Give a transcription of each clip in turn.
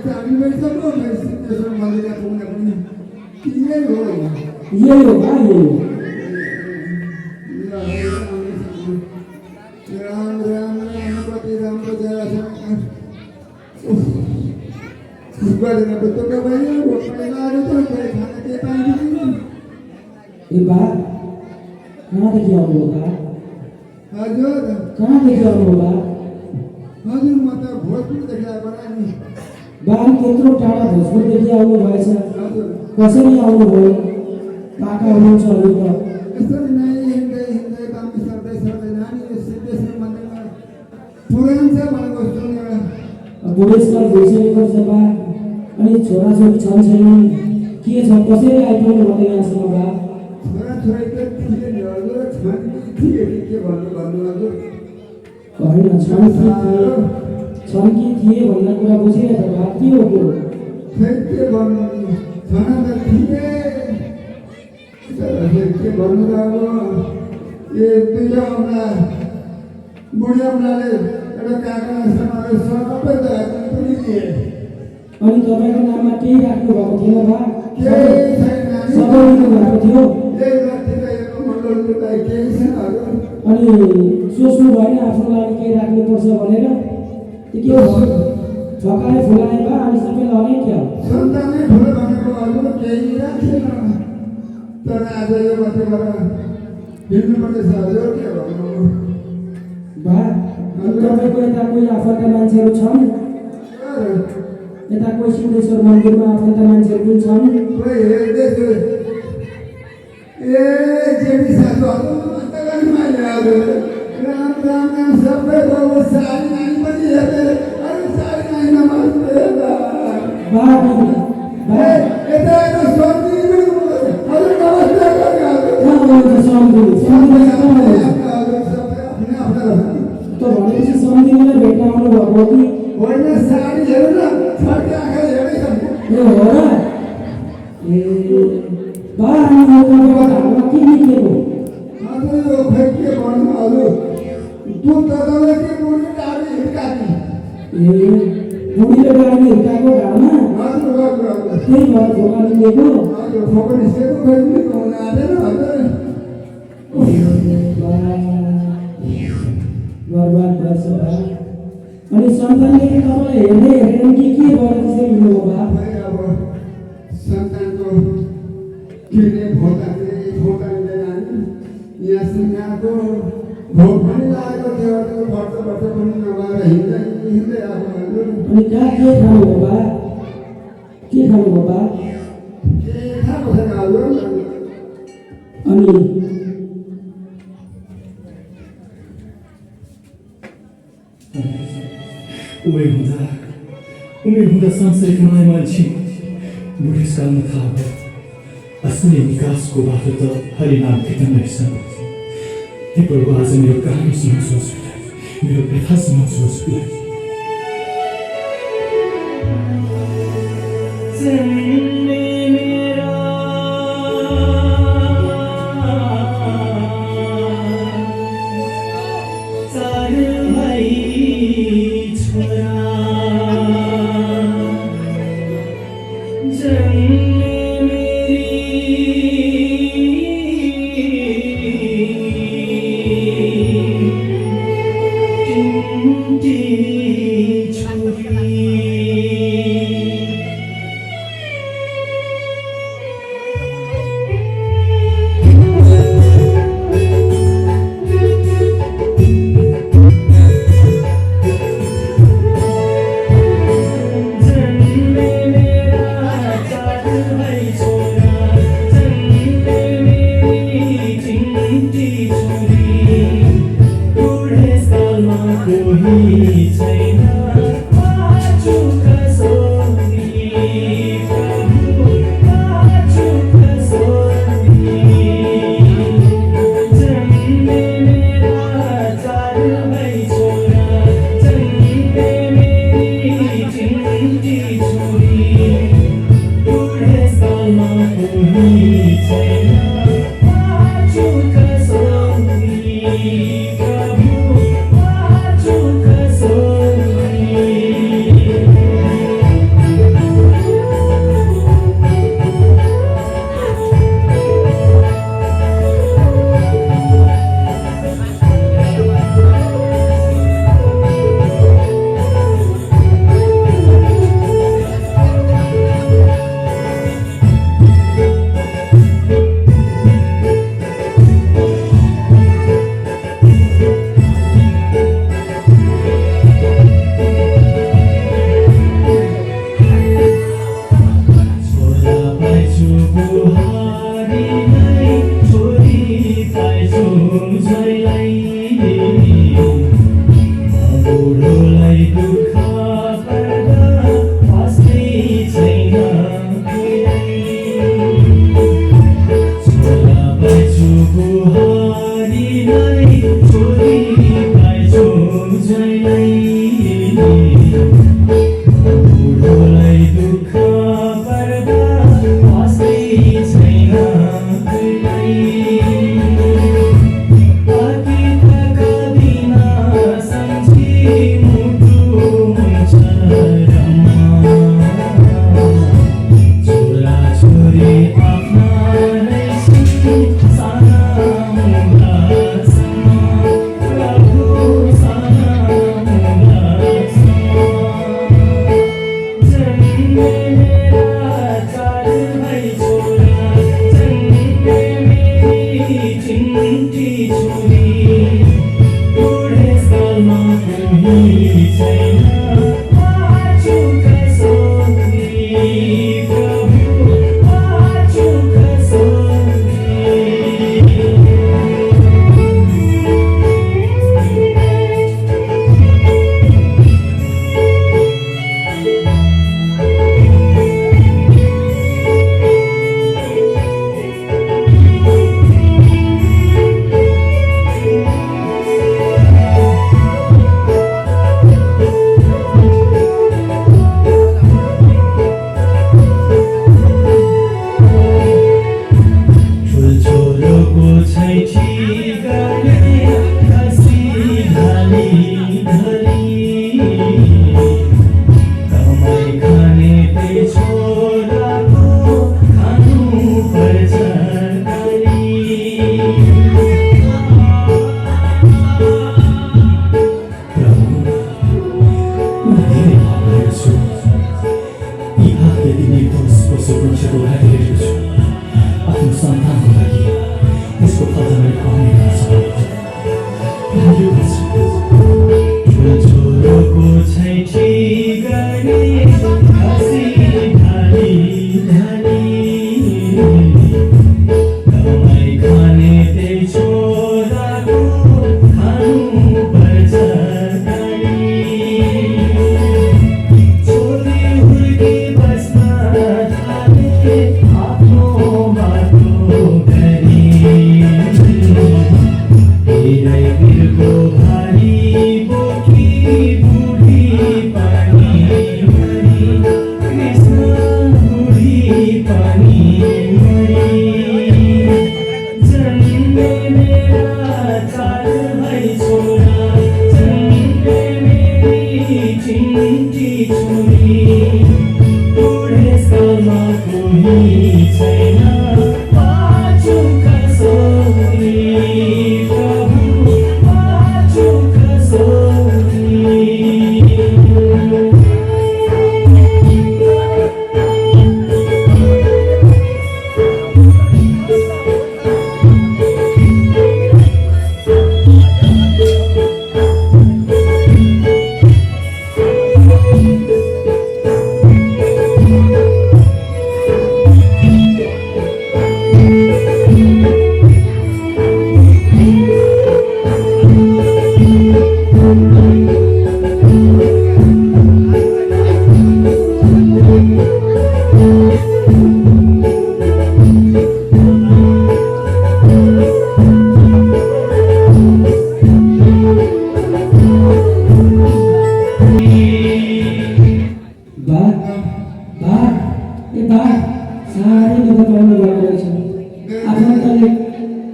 चाबी बैठ सब लोग सिद्धेश्वर मंदिर का पुण्य पुण्य ये हो भाई ये राम राम राम पति राम को जरा सा ऊपर ने बच्चों का भाई वो पहला आ तो खाने के टाइम ये बात कहाँ देखी आप लोग का हजुर कहाँ देखी आप लोग का हजुर मतलब भोजपुर देखा बना नहीं बाहर केतरो टाढा भोजपुर देखि आउनु भएछ कसरी आउनु भयो काका हुनुहुन्छ अरू त यसरी नै हिँड्दै हिँड्दै बामी सर्दै सर्दै नानी सिद्धेश्वर मन्दिरमा पुराण छ भनेको सुनेर बुढेसकाल भइसकेको छ बा अनि छोराछोरी छन् छैनन् के छ कसरी आइपुग्नु भन्दै यहाँसम्म बा छोराछोरी त थिए नि हजुर छन् कि थिए के भन्नु हजुर होइन छन् कि थिए भन्ने कुरा बुझेन त बा के हो त्यो खै के भन्नु छन त थिए तर के भन्नु र अब ये दुईटा औँला बुढी औँलाले एउटा काकालाई समाएर सबै दाजु पनि दिए अनि तपाईँको नाममा केही राख्नु भएको थिएन बा केही छैन सबै लिनुभएको थियो यही राखिरहेको मण्डललाई केही छैन हजुर अनि सोच्नु भएन आफ्नो लागि केही राख्नुपर्छ भनेर के हो छकाए फुलाए बा अनि सबै लगे क्या सन्तानै ठुलो भनेको हजुर केही राखेन तर आज यो माथिबाट हिँड्नुपर्नेछ हजुर के भन्नु बा तपाईँको यता कोही आफन्त मान्छेहरू छन् यता कोही सिद्धेश्वर मन्दिरमा आफन्त मान्छेहरू पनि छन् खोइ हेर्दैछु ए जेठी सासु हजुर मैले हजुर राम राम राम सबै बाबु सारी नानी पनि हेर्दै अरे सारी नानी नमस्ते बा यता आएर सब्जी पनि हजुर नमस्ते त भनेपछि सम्झिँदै भेट्न आउनु भएको कि होइन साडी हेर्नु न छड्के आँखा हेर्दैछ ए हो र ए बा अनि यो तपाईँको घरमा के निक्लेको हजुर यो खै के भन्नु हजुर दुध दबाई के बुढी डाली हिर्काकी ए बुढीले गाडी हिर्काएको घरमा हजुर हजुर त्यही भएर धोका निक्लेको हजुर फोको निस्केको खै पनि हुन आँटेन हजुर बर्बाद गर्छ बा अनि सन्तानले तपाईँलाई हेर्दै हेरेन कि के गरेर त्यसरी हिँड्नु बा अब सन्तानको के रे भोटाले नानी यहाँसम्म यहाँको भोट पनि लागेको थियो वर्ष पनि नभएर हिँड्दै आएको हजुर अनि कहाँ के खानु हो बा के खानु हो बा के खाएको छैन हजुर अनि उमेर हुँदा संसारिक माया मान्छे बुढेसकालमा थाहा भयो असली निकासको बाटो त हरिनाम कीर्तन रहेछ हे प्रभु आज मेरो कहानी सुनाउँछु उसलाई मेरो व्यथा सुनाउँछु उसलाई सम्झैलाई बुढोलाई दुःख पर्दा हाँस्दै छैन छोरा पाइछु बुहारीलाई छोरी पाइछु जैलाई बुढोलाई दुःख पर्दा हाँस्दै छैन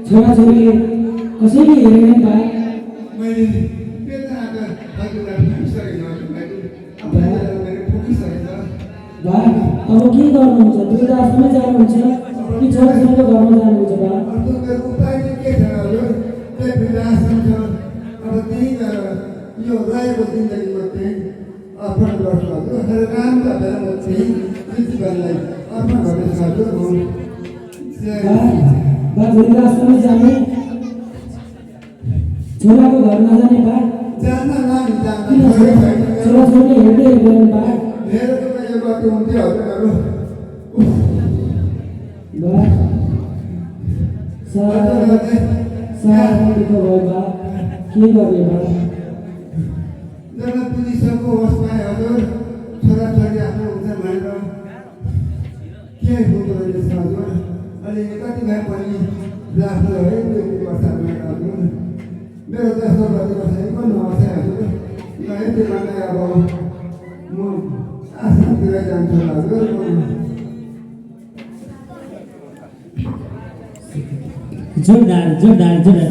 छोराछोरीले कसैले हेरेनन् बा मैले बेलुका हजुरलाई पुगिसकेको छु मैले पुगिसकेको बा अब के गर्नुहुन्छ वृद्धाश्रममै जानुहुन्छ कि छोराछोरीको घरमा जानुहुन्छ बा अर्को उपाय चाहिँ के छ हजुर त्यही वृद्धाश्रम छ अब त्यही गएर यो रहेको जिन्दगीमा चाहिँ अर्पण गर्छु हजुर राम गरेर म चाहिँ जीवनलाई अर्पण गर्दैछु हजुर बा वृद्धाश्रममै जाने छोराको घर नजाने बा जान्न नानी किन छोराछोरीले हेर्दै हेर्दैन बा मेरो त यो गति हुन्थ्यो हजुरहरू बा साह्रै दुःख भयो बा के गर्ने बा जब पुलिसको होस पाए हजुर छोराछोरी आफ्नो हुन्छ भनेर के हुँदो रहेछ हजुर अनि कति भए पनि राम्रो है 2 वर्ष हजुर मेरो जस्तो गरिदिएको नहोस् है हजुर ल यति भन्दै अब म आश्रमतिर जान्छु हजुर जोरदार जोरदार जोरदार